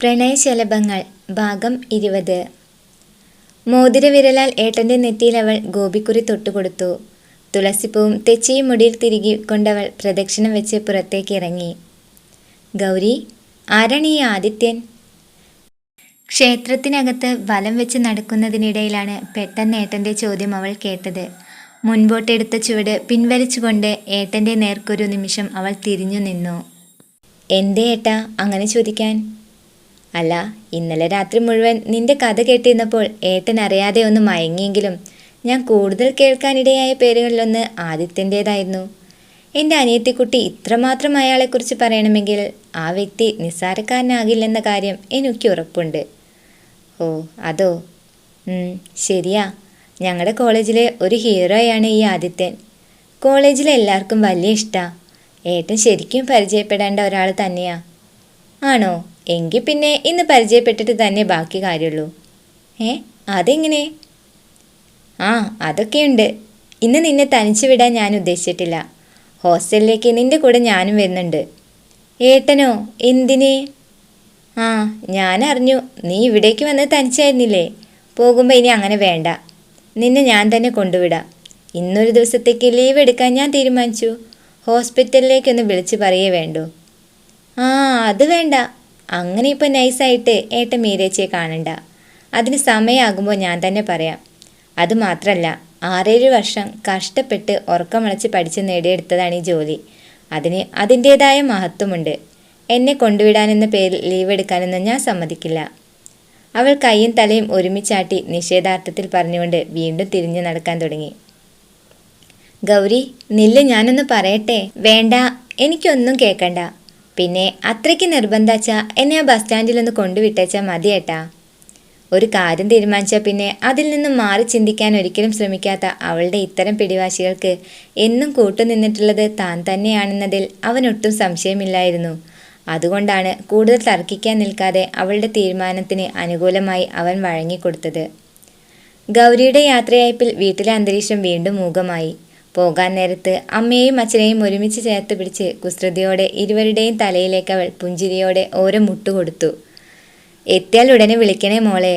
പ്രണയശലഭങ്ങൾ ഭാഗം 20. മോതിരവിരലാൽ ഏട്ടൻ്റെ നെറ്റിയിൽ അവൾ ഗോപിക്കുറി തൊട്ടുകൊടുത്തു. തുളസിപ്പൂവും തെച്ചിയും മുടിയിൽ തിരികെ കൊണ്ടവൾ പ്രദക്ഷിണം വെച്ച് പുറത്തേക്ക് ഇറങ്ങി. ഗൗരി, ആരാണ് ഈ ആദിത്യൻ? ക്ഷേത്രത്തിനകത്ത് വലം വെച്ച് നടക്കുന്നതിനിടയിലാണ് പെട്ടെന്ന് ഏട്ടൻ്റെ ചോദ്യം അവൾ കേട്ടത്. മുൻപോട്ടെടുത്ത ചുവട് പിൻവലിച്ചുകൊണ്ട് ഏട്ടൻ്റെ നേർക്കൊരു നിമിഷം അവൾ തിരിഞ്ഞു നിന്നു. എന്തേ ഏട്ടാ അങ്ങനെ ചോദിക്കാൻ? അല്ല, ഇന്നലെ രാത്രി മുഴുവൻ നിന്റെ കഥ കേട്ടിരുന്നപ്പോൾ ഏട്ടൻ അറിയാതെ ഒന്ന് മയങ്ങിയെങ്കിലും ഞാൻ കൂടുതൽ കേൾക്കാനിടയായ പേരുകളിലൊന്ന് ആദിത്യൻ്റേതായിരുന്നു. എൻ്റെ അനിയത്തിക്കുട്ടി ഇത്രമാത്രം അയാളെക്കുറിച്ച് പറയണമെങ്കിൽ ആ വ്യക്തി നിസ്സാരക്കാരനാകില്ലെന്ന കാര്യം എനിക്ക് ഉറപ്പുണ്ട്. ഓ അതോ? ശരിയാ, ഞങ്ങളുടെ കോളേജിലെ ഒരു ഹീറോയാണ് ഈ ആദിത്യൻ. കോളേജിലെ എല്ലാവർക്കും വലിയ ഇഷ്ടമാണ്. ഏട്ടൻ ശരിക്കും പരിചയപ്പെടേണ്ട ഒരാൾ തന്നെയാ. ആണോ? എങ്കിൽ പിന്നെ ഇന്ന് പരിചയപ്പെട്ടിട്ട് തന്നെ ബാക്കി കാര്യമുള്ളൂ. അതെങ്ങനെ? അതൊക്കെയുണ്ട്. ഇന്ന് നിന്നെ തനിച്ചു വിടാൻ ഞാൻ ഉദ്ദേശിച്ചിട്ടില്ല. ഹോസ്റ്റലിലേക്ക് നിന്റെ കൂടെ ഞാനും വരുന്നുണ്ട്. ഏട്ടനോ? എന്തിന്? ഞാൻ അറിഞ്ഞു നീ ഇവിടേക്ക് വന്ന് തനിച്ചായിരുന്നില്ലേ. പോകുമ്പോൾ ഇനി അങ്ങനെ വേണ്ട. നിന്നെ ഞാൻ തന്നെ കൊണ്ടുവിടാം. ഇന്നൊരു ദിവസത്തേക്ക് ലീവ് എടുക്കാൻ ഞാൻ തീരുമാനിച്ചു. ഹോസ്പിറ്റലിലേക്കൊന്ന് വിളിച്ച് പറയേ വേണ്ടൂ. അത് വേണ്ട. അങ്ങനെ ഇപ്പോൾ നൈസായിട്ട് ഏട്ടൻ മീരേച്ചിയെ കാണണ്ട. അതിന് സമയമാകുമ്പോൾ ഞാൻ തന്നെ പറയാം. അതുമാത്രമല്ല, 6-7 വർഷം കഷ്ടപ്പെട്ട് ഉറക്കമളച്ച് പഠിച്ച് നേടിയെടുത്തതാണ് ഈ ജോലി. അതിന് അതിൻ്റേതായ മഹത്വമുണ്ട്. എന്നെ കൊണ്ടുവിടാനെന്ന പേരിൽ ലീവ് എടുക്കാനൊന്നും ഞാൻ സമ്മതിക്കില്ല. അവൾ കൈയും തലയും ഒരുമിച്ചാട്ടി നിഷേധാർത്ഥത്തിൽ പറഞ്ഞുകൊണ്ട് വീണ്ടും തിരിഞ്ഞു നടക്കാൻ തുടങ്ങി. ഗൗരി, നില്ല്, ഞാനൊന്ന് പറയട്ടെ. വേണ്ട, എനിക്കൊന്നും കേൾക്കണ്ട. പിന്നെ അത്രയ്ക്ക് നിർബന്ധാച്ചാ എന്നെ ആ ബസ് സ്റ്റാൻഡിലൊന്ന് കൊണ്ടുവിട്ടേച്ചാൽ മതിയേട്ടാ. ഒരു കാര്യം തീരുമാനിച്ചാൽ പിന്നെ അതിൽ നിന്നും മാറി ചിന്തിക്കാൻ ഒരിക്കലും ശ്രമിക്കാത്ത അവളുടെ ഇത്തരം പിടിവാശികൾക്ക് എന്നും കൂട്ടുനിന്നിട്ടുള്ളത് താൻ തന്നെയാണെന്നതിൽ അവനൊട്ടും സംശയമില്ലായിരുന്നു. അതുകൊണ്ടാണ് കൂടുതൽ തർക്കിക്കാൻ നിൽക്കാതെ അവളുടെ തീരുമാനത്തിന് അനുകൂലമായി അവൻ വഴങ്ങിക്കൊടുത്തത്. ഗൗരിയുടെ യാത്രയയപ്പിൽ വീട്ടിലെ അന്തരീക്ഷം വീണ്ടും മൂകമായി. പോകാൻ നേരത്ത് അമ്മയെയും അച്ഛനെയും ഒരുമിച്ച് ചേർത്ത് പിടിച്ച് കുസൃതിയോടെ ഇരുവരുടെയും തലയിലേക്ക് അവൾ പുഞ്ചിരിയോടെ ഓരോ മുട്ടുകൊടുത്തു. എത്തിയാൽ ഉടനെ വിളിക്കണേ മോളെ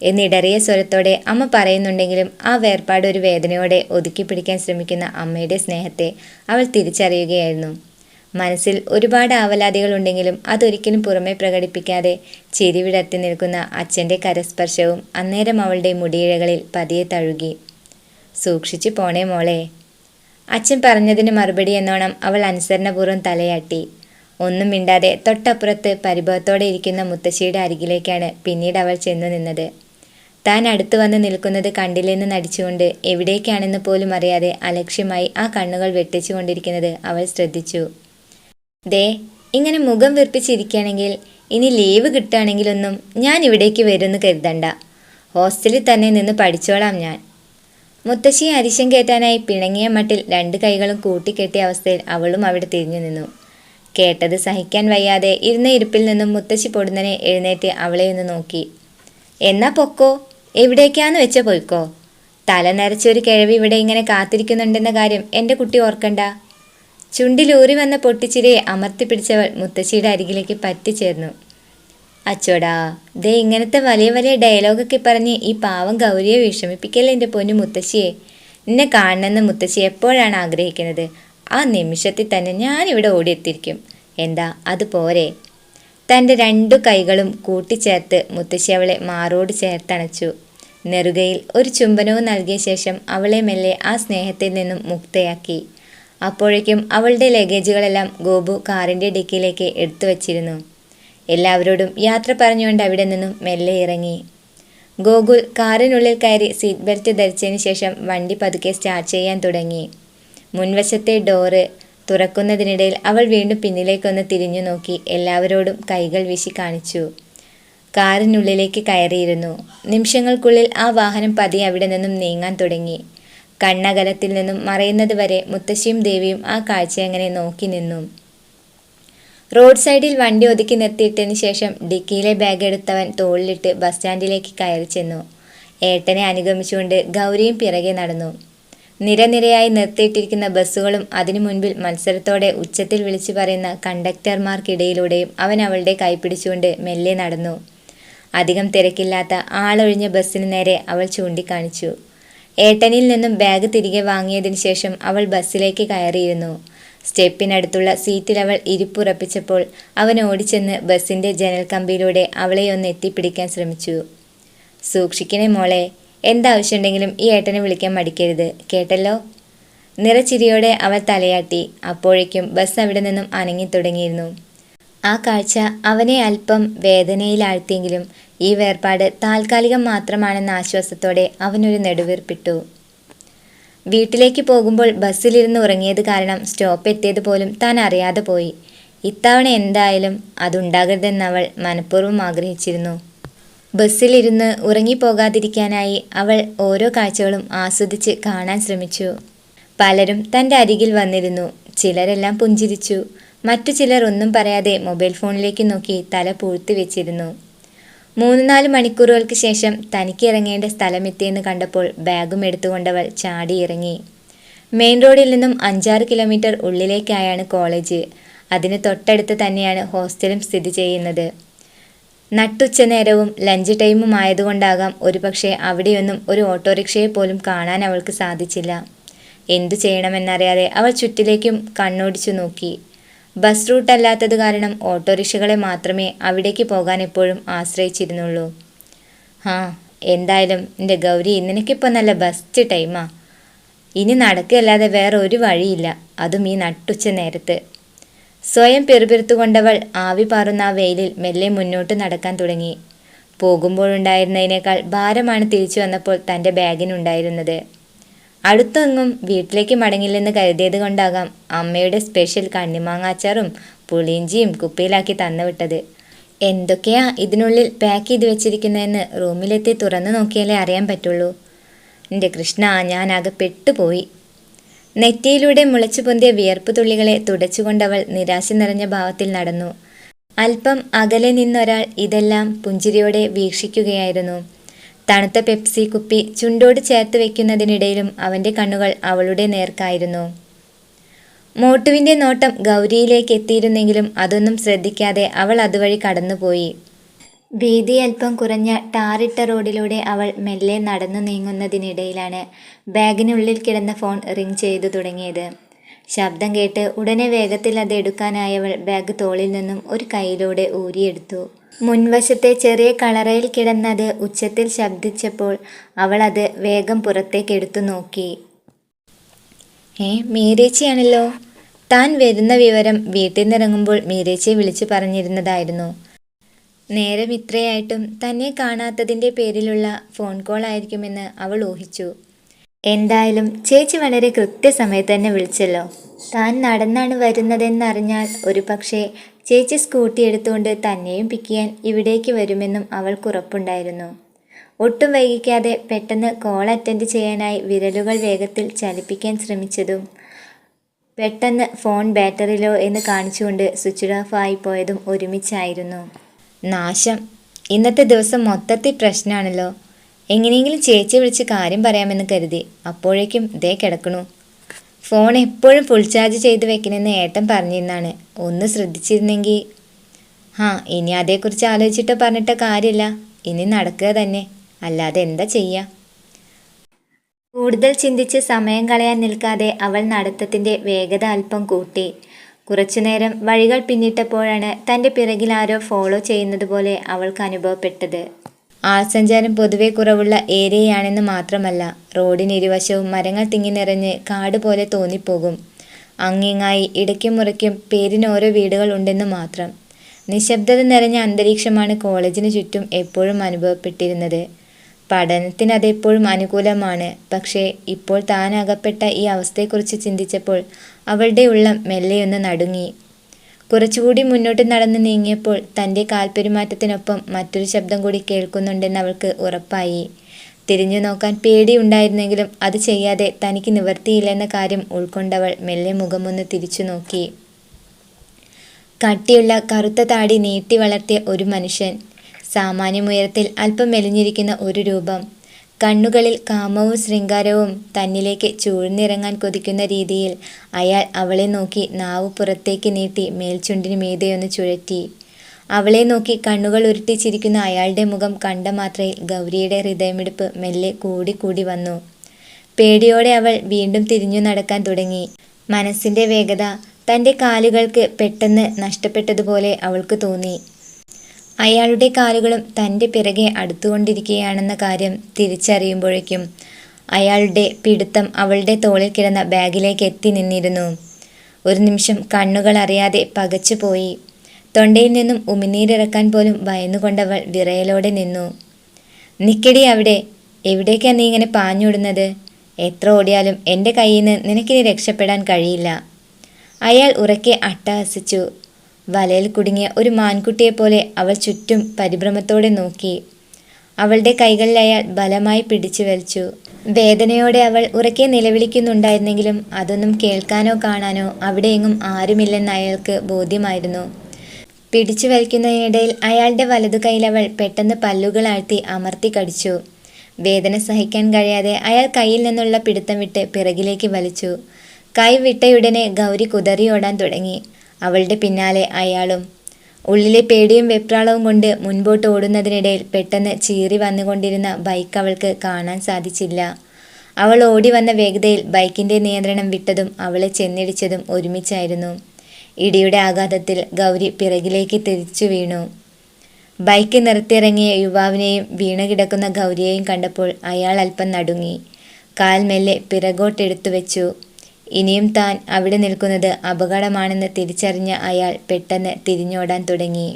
എന്നിടറിയ സ്വരത്തോടെ അമ്മ പറയുന്നുണ്ടെങ്കിലും ആ വേർപാട് ഒരു വേദനയോടെ ഒതുക്കി പിടിക്കാൻ ശ്രമിക്കുന്ന അമ്മയുടെ സ്നേഹത്തെ അവൾ തിരിച്ചറിയുകയായിരുന്നു. മനസ്സിൽ ഒരുപാട് ആവലാതികളുണ്ടെങ്കിലും അതൊരിക്കലും പുറമെ പ്രകടിപ്പിക്കാതെ ചിരി വിടർത്തി നിൽക്കുന്ന അച്ഛൻ്റെ കരസ്പർശവും അന്നേരം അവളുടെ മുടിയിഴകളിൽ പതിയെ തഴുകി. സൂക്ഷിച്ചു പോണേ മോളെ. അച്ഛൻ പറഞ്ഞതിന് മറുപടി എന്നോണം അവൾ അനുസരണപൂർവ്വം തലയാട്ടി. ഒന്നും മിണ്ടാതെ തൊട്ടപ്പുറത്ത് പരിഭവത്തോടെ ഇരിക്കുന്ന മുത്തശ്ശിയുടെ അരികിലേക്കാണ് പിന്നീട് അവൾ ചെന്നു നിന്നത്. താൻ അടുത്തു വന്ന് നിൽക്കുന്നത് കണ്ടില്ലെന്ന് നടിച്ചുകൊണ്ട് എവിടേക്കാണെന്ന് പോലും അറിയാതെ അലക്ഷ്യമായി ആ കണ്ണുകൾ വെട്ടിച്ചു കൊണ്ടിരിക്കുന്നത് അവൾ ശ്രദ്ധിച്ചു. ദേ, ഇങ്ങനെ മുഖം വീർപ്പിച്ചിരിക്കുകയാണെങ്കിൽ ഇനി ലീവ് കിട്ടുകയാണെങ്കിലൊന്നും ഞാൻ ഇവിടേക്ക് വരുമെന്ന് കരുതണ്ട. ഹോസ്റ്റലിൽ തന്നെ നിന്ന് പഠിച്ചോളാം ഞാൻ. മുത്തശ്ശിയെ അരിശം കയറ്റാനായി പിണങ്ങിയ മട്ടിൽ 2 കൈകളും കൂട്ടിക്കെട്ടിയ അവസ്ഥയിൽ അവളും അവിടെ തിരിഞ്ഞു നിന്നു. കേട്ടത് സഹിക്കാൻ വയ്യാതെ ഇരുന്ന ഇരിപ്പിൽ നിന്നും മുത്തശ്ശി പൊടുന്നനെ എഴുന്നേറ്റ് അവളെ ഒന്ന് നോക്കി. എന്നാ പൊക്കോ, എവിടേക്കാന്ന് വെച്ച പോയിക്കോ. തല നരച്ചൊരു കിഴവി ഇവിടെ ഇങ്ങനെ കാത്തിരിക്കുന്നുണ്ടെന്ന കാര്യം എൻ്റെ കുട്ടി ഓർക്കണ്ട. ചുണ്ടിലൂറി വന്ന പൊട്ടിച്ചിരിയെ അമർത്തി പിടിച്ചവൾ മുത്തശ്ശിയുടെ അരികിലേക്ക് പറ്റിച്ചേർന്നു. അച്ചോടാ, ദേ ഇങ്ങനത്തെ വലിയ വലിയ ഡയലോഗൊക്കെ പറഞ്ഞ് ഈ പാവം ഗൗരിയെ വിഷമിപ്പിക്കല്ലേ എൻ്റെ പൊന്നു മുത്തശ്ശിയെ. നിന്നെ കാണണമെന്ന് മുത്തശ്ശി എപ്പോഴാണ് ആഗ്രഹിക്കുന്നത് ആ നിമിഷത്തിൽ തന്നെ ഞാനിവിടെ ഓടിയെത്തിയിരിക്കും. എന്താ അത് പോരെ? തൻ്റെ 2 കൈകളും കൂട്ടിച്ചേർത്ത് മുത്തശ്ശി അവളെ മാറോട് ചേർത്തണച്ചു. നെറുകയിൽ ഒരു ചുംബനവും നൽകിയ ശേഷം അവളെ മെല്ലെ ആ സ്നേഹത്തിൽ നിന്നും മുക്തയാക്കി. അപ്പോഴേക്കും അവളുടെ ലഗേജുകളെല്ലാം ഗോപു കാറിൻ്റെ ഡിക്കിയിലേക്ക് എടുത്തു വച്ചിരുന്നു. എല്ലാവരോടും യാത്ര പറഞ്ഞുകൊണ്ട് അവിടെ നിന്നും മെല്ലെ ഇറങ്ങി. ഗോകുൽ കാറിനുള്ളിൽ കയറി സീറ്റ് ബെൽറ്റ് ധരിച്ചതിന് ശേഷം വണ്ടി പതുക്കെ സ്റ്റാർട്ട് ചെയ്യാൻ തുടങ്ങി. മുൻവശത്തെ ഡോറ് തുറക്കുന്നതിനിടയിൽ അവൾ വീണ്ടും പിന്നിലേക്കൊന്ന് തിരിഞ്ഞു നോക്കി എല്ലാവരോടും കൈകൾ വീശി കാണിച്ചു. കാറിനുള്ളിലേക്ക് കയറിയിരുന്നു. നിമിഷങ്ങൾക്കുള്ളിൽ ആ വാഹനം പതിയെ അവിടെ നിന്നും നീങ്ങാൻ തുടങ്ങി. കണ്ണകലത്തിൽ നിന്നും മറയുന്നത് വരെ മുത്തശ്ശിയും ദേവിയും ആ കാഴ്ച അങ്ങനെ നോക്കി നിന്നു. റോഡ് സൈഡിൽ വണ്ടി ഒതുക്കി നിർത്തിയിട്ടതിന് ശേഷം ഡിക്കിയിലെ ബാഗ് എടുത്തവൻ തോളിലിട്ട് ബസ് സ്റ്റാൻഡിലേക്ക് കയറി ചെന്നു. ഏട്ടനെ അനുഗമിച്ചുകൊണ്ട് ഗൗരിയും പിറകെ നടന്നു. നിരനിരയായി നിർത്തിയിട്ടിരിക്കുന്ന ബസ്സുകളും അതിനു മുൻപിൽ മത്സരത്തോടെ ഉച്ചത്തിൽ വിളിച്ചു പറയുന്ന കണ്ടക്ടർമാർക്കിടയിലൂടെയും അവൻ അവളുടെ കൈപിടിച്ചുകൊണ്ട് മെല്ലെ നടന്നു. അധികം തിരക്കില്ലാത്ത ആളൊഴിഞ്ഞ ബസ്സിന് നേരെ അവൾ ചൂണ്ടിക്കാണിച്ചു. ഏട്ടനിൽ നിന്നും ബാഗ് തിരികെ വാങ്ങിയതിനു ശേഷം അവൾ ബസ്സിലേക്ക് കയറിയിരുന്നു. സ്റ്റെപ്പിനടുത്തുള്ള സീറ്റിൽ അവൾ ഇരിപ്പുറപ്പിച്ചപ്പോൾ അവൻ ഓടിച്ചെന്ന് ബസ്സിൻ്റെ ജനൽ കമ്പിയിലൂടെ അവളെ ഒന്ന് എത്തിപ്പിടിക്കാൻ ശ്രമിച്ചു. സൂക്ഷിക്കണേ മോളെ, എന്താവശ്യമുണ്ടെങ്കിലും ഈ ഏട്ടനെ വിളിക്കാൻ മടിക്കരുത്, കേട്ടല്ലോ. നിറച്ചിരിയോടെ അവൾ തലയാട്ടി. അപ്പോഴേക്കും ബസ് അവിടെ നിന്നും അനങ്ങിത്തുടങ്ങിയിരുന്നു. ആ കാഴ്ച അവനെ അല്പം വേദനയിലാഴ്ത്തിയെങ്കിലും ഈ വേർപാട് താൽക്കാലികം മാത്രമാണെന്ന ആശ്വാസത്തോടെ അവനൊരു നെടുവീർപ്പിട്ടു. വീട്ടിലേക്ക് പോകുമ്പോൾ ബസ്സിലിരുന്ന് ഉറങ്ങിയത് കാരണം സ്റ്റോപ്പ് എത്തിയത് പോലും താൻ അറിയാതെ പോയി. ഇത്തവണ എന്തായാലും അതുണ്ടാകരുതെന്ന് അവൾ മനഃപൂർവ്വം ആഗ്രഹിച്ചിരുന്നു. ബസ്സിലിരുന്ന് ഉറങ്ങിപ്പോകാതിരിക്കാനായി അവൾ ഓരോ കാഴ്ചകളും ആസ്വദിച്ച് കാണാൻ ശ്രമിച്ചു. പലരും തൻ്റെ അരികിൽ വന്നിരുന്നു. ചിലരെല്ലാം പുഞ്ചിരിച്ചു. മറ്റു ചിലർ ഒന്നും പറയാതെ മൊബൈൽ ഫോണിലേക്ക് നോക്കി തല പൂഴ്ത്തി വെച്ചിരുന്നു. 3-4 മണിക്കൂറുകൾക്ക് ശേഷം തനിക്ക് ഇറങ്ങേണ്ട സ്ഥലമെത്തിയെന്ന് കണ്ടപ്പോൾ ബാഗും എടുത്തുകൊണ്ടവൾ ചാടി ഇറങ്ങി. മെയിൻ റോഡിൽ നിന്നും 5-6 കിലോമീറ്റർ ഉള്ളിലേക്കായാണ് കോളേജ്. അതിന് തൊട്ടടുത്ത് തന്നെയാണ് ഹോസ്റ്റലും സ്ഥിതി ചെയ്യുന്നത്. നട്ടുച്ച നേരവും ലഞ്ച് ടൈമും ആയതുകൊണ്ടാകാം ഒരുപക്ഷെ അവിടെയൊന്നും ഒരു ഓട്ടോറിക്ഷയെ പോലും കാണാൻ അവൾക്ക് സാധിച്ചില്ല. എന്തു ചെയ്യണമെന്നറിയാതെ അവൾ ചുറ്റിലേക്കും കണ്ണോടിച്ചു നോക്കി. ബസ് റൂട്ട് അല്ലാത്തത് കാരണം ഓട്ടോറിക്ഷകളെ മാത്രമേ അവിടേക്ക് പോകാൻ എപ്പോഴും ആശ്രയിച്ചിരുന്നുള്ളൂ. എന്തായാലും എൻ്റെ ഗൗരി, നിനക്കിപ്പോൾ നല്ല ബെസ്റ്റ് ടൈമാ. ഇനി നടക്കുകയല്ലാതെ വേറെ ഒരു വഴിയില്ല, അതും ഈ നട്ടുച്ച നേരത്ത്. സ്വയം പിറുപിറുത്തുകൊണ്ടവൾ ആവി പാറുന്ന ആ വെയിലിൽ മെല്ലെ മുന്നോട്ട് നടക്കാൻ തുടങ്ങി. പോകുമ്പോഴുണ്ടായിരുന്നതിനേക്കാൾ ഭാരമാണ് തിരിച്ചു വന്നപ്പോൾ തൻ്റെ ബാഗിനുണ്ടായിരുന്നത്. അടുത്തൊന്നും വീട്ടിലേക്ക് മടങ്ങില്ലെന്ന് കരുതിയത് കൊണ്ടാകാം അമ്മയുടെ സ്പെഷ്യൽ കണ്ണിമാങ്ങാച്ചാറും പുളിയിഞ്ചിയും കുപ്പിയിലാക്കി തന്നുവിട്ടത്. എന്തൊക്കെയാ ഇതിനുള്ളിൽ പാക്ക് ചെയ്ത് വെച്ചിരിക്കുന്നതെന്ന് റൂമിലെത്തി തുറന്നു നോക്കിയാലേ അറിയാൻ പറ്റുള്ളൂ. എൻ്റെ കൃഷ്ണ, ഞാനാകെ പെട്ടുപോയി. നെറ്റിയിലൂടെ മുളച്ചു പൊന്തിയ വിയർപ്പ് തുള്ളികളെ തുടച്ചുകൊണ്ടവൾ നിരാശ നിറഞ്ഞ ഭാവത്തിൽ നടന്നു. അല്പം അകലെ നിന്നൊരാൾ ഇതെല്ലാം പുഞ്ചിരിയോടെ വീക്ഷിക്കുകയായിരുന്നു. തണുത്ത പെപ്സി കുപ്പി ചുണ്ടോട് ചേർത്ത് വെക്കുന്നതിനിടയിലും അവൻ്റെ കണ്ണുകൾ അവളുടെ നേർക്കായിരുന്നു. മോട്ടുവിൻ്റെ നോട്ടം ഗൗരിയിലേക്ക് എത്തിയിരുന്നെങ്കിലും അതൊന്നും ശ്രദ്ധിക്കാതെ അവൾ അതുവഴി കടന്നുപോയി. വീതി അല്പം കുറഞ്ഞ ടാറിട്ട റോഡിലൂടെ അവൾ മെല്ലെ നടന്നു നീങ്ങുന്നതിനിടയിലാണ് ബാഗിനുള്ളിൽ കിടന്ന ഫോൺ റിങ് ചെയ്തു തുടങ്ങിയത്. ശബ്ദം കേട്ട് ഉടനെ വേഗത്തിൽ അത് എടുക്കാനായവൾ ബാഗ് തോളിൽ നിന്നും ഒരു കൈയിലൂടെ ഊരിയെടുത്തു. മുൻവശത്തെ ചെറിയ കളറയിൽ കിടന്നത് ഉച്ചത്തിൽ ശബ്ദിച്ചപ്പോൾ അവൾ അത് വേഗം പുറത്തേക്ക് എടുത്തു നോക്കി. മീരേച്ചിയാണല്ലോ. താൻ വരുന്ന വിവരം വീട്ടിൽ നിന്നിറങ്ങുമ്പോൾ മീരേച്ചിയെ വിളിച്ചു പറഞ്ഞിരുന്നതായിരുന്നു. നേരം ഇത്രയായിട്ടും തന്നെ കാണാത്തതിൻ്റെ പേരിലുള്ള ഫോൺ കോൾ ആയിരിക്കുമെന്ന് അവൾ ഊഹിച്ചു. എന്തായാലും ചേച്ചി വളരെ കൃത്യസമയത്ത് തന്നെ വിളിച്ചല്ലോ. താൻ നടന്നാണ് വരുന്നതെന്നറിഞ്ഞാൽ ഒരു പക്ഷേ ചേച്ചി സ്കൂട്ടി എടുത്തുകൊണ്ട് തന്നെയും പിക്ക് ചെയ്യാൻ ഇവിടേക്ക് വരുമെന്നും അവൾക്ക് ഉറപ്പുണ്ടായിരുന്നു. ഒട്ടും വൈകിക്കാതെ പെട്ടെന്ന് കോൾ അറ്റൻഡ് ചെയ്യാനായി വിരലുകൾ വേഗത്തിൽ ചലിപ്പിക്കാൻ ശ്രമിച്ചതും പെട്ടെന്ന് ഫോൺ ബാറ്ററി ലോ എന്ന് കാണിച്ചുകൊണ്ട് സ്വിച്ച് ഓഫ് ആയി പോയതും ഒരുമിച്ചായിരുന്നു. നാശം, ഇന്നത്തെ ദിവസം മൊത്തത്തിൽ പ്രശ്നമാണല്ലോ. എങ്ങനെയെങ്കിലും ചേച്ചിയെ വിളിച്ച് കാര്യം പറയാമെന്ന് കരുതി, അപ്പോഴേക്കും ദേ കിടക്കണു. ഫോൺ എപ്പോഴും ഫുൾ ചാർജ് ചെയ്ത് വെക്കണമെന്ന് ഏട്ടൻ പറഞ്ഞിരുന്നാണ്. ഒന്ന് ശ്രദ്ധിച്ചിരുന്നെങ്കിൽ. ഇനി അതേക്കുറിച്ച് ആലോചിച്ചിട്ടോ പറഞ്ഞിട്ടോ കാര്യമില്ല. ഇനി നടക്കുക തന്നെ, അല്ലാതെ എന്താ ചെയ്യുക. കൂടുതൽ ചിന്തിച്ച് സമയം കളയാൻ നിൽക്കാതെ അവൾ നടത്തത്തിൻ്റെ വേഗത അല്പം കൂട്ടി. കുറച്ചുനേരം വഴികൾ പിന്നിട്ടപ്പോഴാണ് തൻ്റെ പിറകിൽ ആരോ ഫോളോ ചെയ്യുന്നത് പോലെ അവൾക്ക് അനുഭവപ്പെട്ടത്. ആൾസഞ്ചാരം പൊതുവെ കുറവുള്ള ഏരിയയാണെന്ന് മാത്രമല്ല, റോഡിനിരുവശവും മരങ്ങൾ തിങ്ങി നിറഞ്ഞ് കാട് പോലെ തോന്നിപ്പോകും. അങ്ങിങ്ങായി ഇടയ്ക്കും മുറയ്ക്കും പേരിന് ഓരോ വീടുകൾ ഉണ്ടെന്ന് മാത്രം. നിശബ്ദത നിറഞ്ഞ അന്തരീക്ഷമാണ് കോളേജിന് ചുറ്റും എപ്പോഴും അനുഭവപ്പെട്ടിരുന്നത്. പഠനത്തിന് അതെപ്പോഴും അനുകൂലമാണ്. പക്ഷേ ഇപ്പോൾ താൻ അകപ്പെട്ട ഈ അവസ്ഥയെക്കുറിച്ച് ചിന്തിച്ചപ്പോൾ അവളുടെ ഉള്ളം മെല്ലെയൊന്ന് നടുങ്ങി. കുറച്ചുകൂടി മുന്നോട്ട് നടന്ന് നീങ്ങിയപ്പോൾ തൻ്റെ കാൽപ്പെരുമാറ്റത്തിനൊപ്പം മറ്റൊരു ശബ്ദം കൂടി കേൾക്കുന്നുണ്ടെന്ന് അവൾക്ക് ഉറപ്പായി. തിരിഞ്ഞു നോക്കാൻ പേടിയുണ്ടായിരുന്നെങ്കിലും അത് ചെയ്യാതെ തനിക്ക് നിവർത്തിയില്ലെന്ന കാര്യം ഉൾക്കൊണ്ടവൾ മെല്ലെ മുഖമൊന്ന് തിരിച്ചു നോക്കി. കട്ടിയുള്ള കറുത്ത താടി നീട്ടി വളർത്തിയ ഒരു മനുഷ്യൻ. സാമാന്യം ഉയരത്തിൽ അല്പം മെലിഞ്ഞിരിക്കുന്ന ഒരു രൂപം. കണ്ണുകളിൽ കാമവും ശൃംഗാരവും തന്നിലേക്ക് ചൂഴ്ന്നിറങ്ങാൻ കൊതിക്കുന്ന രീതിയിൽ അയാൾ അവളെ നോക്കി നാവ് പുറത്തേക്ക് നീട്ടി മേൽചുണ്ടിന് മീതെയൊന്ന് ചുഴറ്റി. അവളെ നോക്കി കണ്ണുകൾ ഉരുട്ടി ചിരിക്കുന്ന അയാളുടെ മുഖം കണ്ട മാത്രയിൽ ഗൗരിയുടെ ഹൃദയമിടിപ്പ് മെല്ലെ കൂടി വന്നു. പേടിയോടെ അവൾ വീണ്ടും തിരിഞ്ഞു നടക്കാൻ തുടങ്ങി. മനസ്സിന്റെ വേഗത തൻ്റെ കാലുകൾക്ക് പെട്ടെന്ന് നഷ്ടപ്പെട്ടതുപോലെ അവൾക്ക് തോന്നി. അയാളുടെ കാലുകളും തൻ്റെ പിറകെ അടുത്തുകൊണ്ടിരിക്കുകയാണെന്ന കാര്യം തിരിച്ചറിയുമ്പോഴേക്കും അയാളുടെ പിടുത്തം അവളുടെ തോളിൽ കിടന്ന ബാഗിലേക്ക് എത്തി നിന്നിരുന്നു. ഒരു നിമിഷം കണ്ണുകൾ അറിയാതെ പകച്ചുപോയി. തൊണ്ടയിൽ നിന്നും ഉമിനീരിറക്കാൻ പോലും ഭയന്നുകൊണ്ടവൾ വിറയലോടെ നിന്നു. നിക്കടി അവിടെ, എവിടേക്കാ നീ ഇങ്ങനെ പാഞ്ഞോടുന്നത്? എത്ര ഓടിയാലും എൻ്റെ കയ്യിൽ നിന്ന് നിനക്കിനി രക്ഷപ്പെടാൻ കഴിയില്ല. അയാൾ ഉറക്കെ അട്ടഹസിച്ചു. വലയിൽ കുടുങ്ങിയ ഒരു മാൻകുട്ടിയെപ്പോലെ അവൾ ചുറ്റും പരിഭ്രമത്തോടെ നോക്കി. അവളുടെ കൈകളിൽ അയാൾ ബലമായി പിടിച്ചു വലിച്ചു. വേദനയോടെ അവൾ ഉറക്കെ നിലവിളിക്കുന്നുണ്ടായിരുന്നെങ്കിലും അതൊന്നും കേൾക്കാനോ കാണാനോ അവിടെയെങ്ങും ആരുമില്ലെന്ന് അയാൾക്ക് ബോധ്യമായിരുന്നു. പിടിച്ചു വലിക്കുന്നതിനിടയിൽ അയാളുടെ വലതു കൈയിൽ അവൾ പെട്ടെന്ന് പല്ലുകൾ ആഴ്ത്തി അമർത്തി കടിച്ചു. വേദന സഹിക്കാൻ കഴിയാതെ അയാൾ കയ്യിൽ നിന്നുള്ള പിടുത്തം വിട്ട് പിറകിലേക്ക് വലിച്ചു. കൈ വിട്ടയുടനെ ഗൗരി കുതറിയോടാൻ തുടങ്ങി. അവളുടെ പിന്നാലെ അയാളും. ഉള്ളിലെ പേടിയും വെപ്രാളവും കൊണ്ട് മുൻപോട്ട് ഓടുന്നതിനിടയിൽ പെട്ടെന്ന് ചീറി വന്നുകൊണ്ടിരുന്ന ബൈക്ക് അവൾക്ക് കാണാൻ സാധിച്ചില്ല. അവൾ ഓടി വന്ന വേഗതയിൽ ബൈക്കിൻ്റെ നിയന്ത്രണം വിട്ടതും അവളെ ചെന്നിടിച്ചതും ഒരുമിച്ചായിരുന്നു. ഇടിയുടെ ആഘാതത്തിൽ ഗൗരി പിറകിലേക്ക് തിരിച്ചു വീണു. ബൈക്ക് നിർത്തിയിറങ്ങിയ യുവാവിനെയും വീണുകിടക്കുന്ന ഗൗരിയെയും കണ്ടപ്പോൾ അയാൾ അല്പം നടുങ്ങി. കാൽ മെല്ലെ പിറകോട്ടെടുത്തു വെച്ചു. ഇനിയും താൻ അവിടെ നിൽക്കുന്നത് അപകടമാണെന്ന് തിരിച്ചറിഞ്ഞ അയാൾ പെട്ടെന്ന് തിരിഞ്ഞോടാൻ തുടങ്ങി.